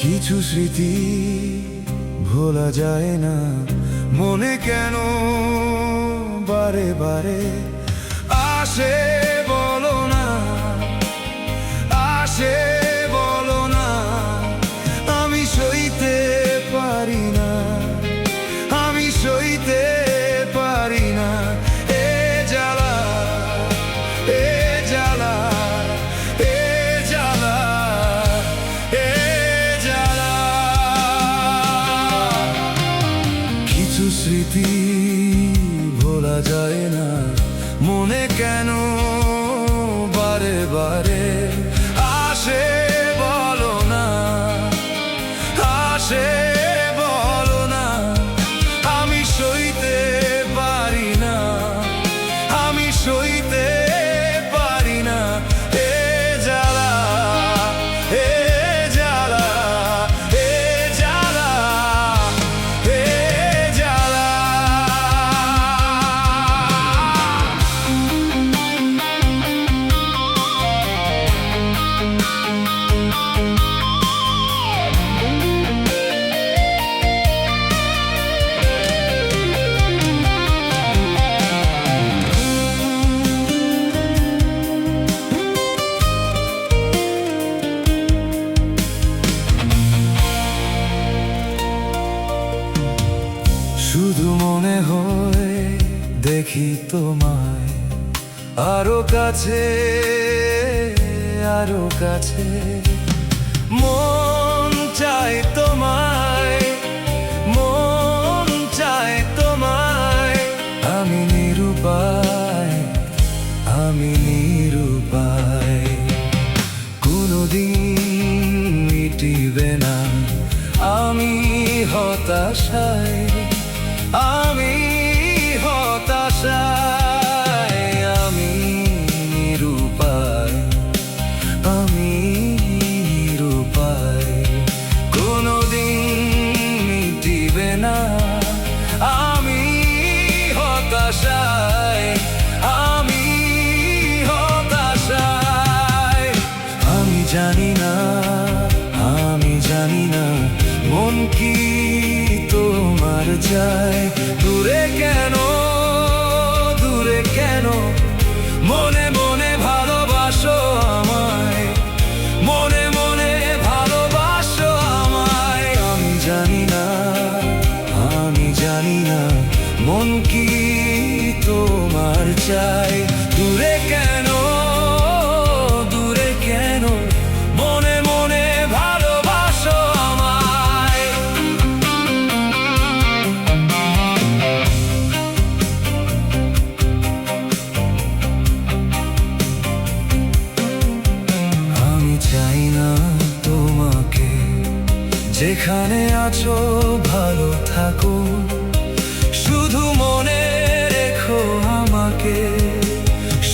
কিছু স্মৃতি ভোলা যায় না, মনে কেন বারে বারে আসে বলো না, আসে বলো না। আমি সইতে পারি না, আমি সইতে পারি না। এ জ্বালা, এ জ্বালা, এ জ্বালা, এ জ্বালা। কিছু স্মৃতি ভোলা যায় না, মনে কেন বারে বারে আসে বলো না, আসে বলো না। আমি সইতে পারি না, আমি সইতে পারি না। এ জ্বালা, এ জ্বালা, এ জ্বালা, এ জ্বালা। শুধু মনে হয় দেখি তোমায় আরো কাছে, আরো কাছে। মন চায় তোমায়, মন চায় তোমায়। আমি নিরুপায়, আমি নিরুপায়। কোনোদিন মিটিবে না আমি হতাশায়, আমি হতাশায়। আমি নিরুপায়, আমি নিরুপায়। কোনোদিন মিটিবে না আমি হতাশায়, আমি হতাশায়। আমি জানি না, আমি জানি না মন কি তোমার চায়। দূরে কেন, দূরে কেন মনে মনে ভালোবাসো আমায়, মনে মনে ভালোবাসো আমায়। আমি জানি না, আমি জানি না মন কি তোমার চায়। দূরে কেন, দূরে কেন মনে মনে ভালোবাসো আমায়। আমি চাই না তোমাকে, যেখানে আছো ভালো থাকো। শুধু মনে রেখো আমাকে,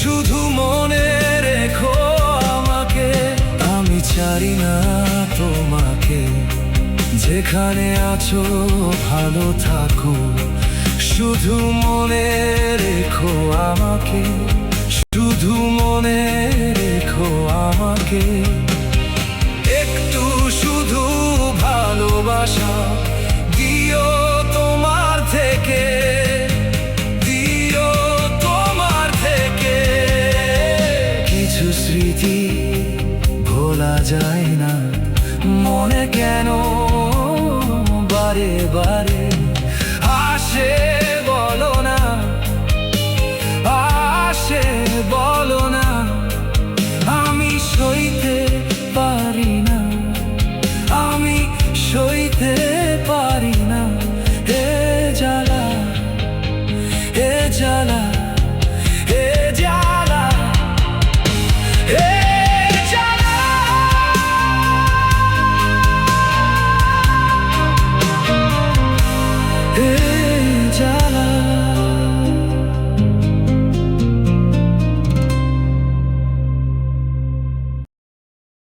শুধু মনে রেখো আমাকে। আমি চাই না তোমাকে, যেখানে আছো ভালো থাকো। শুধু মনে রেখো আমাকে, শুধু মনে রেখো আমাকে। একটু শুধু ভালোবাসা দিও তোমার থেকে, দিও তোমার থেকে। কিছু স্মৃতি ভোলা যায় না, মনে কেন বারে বারে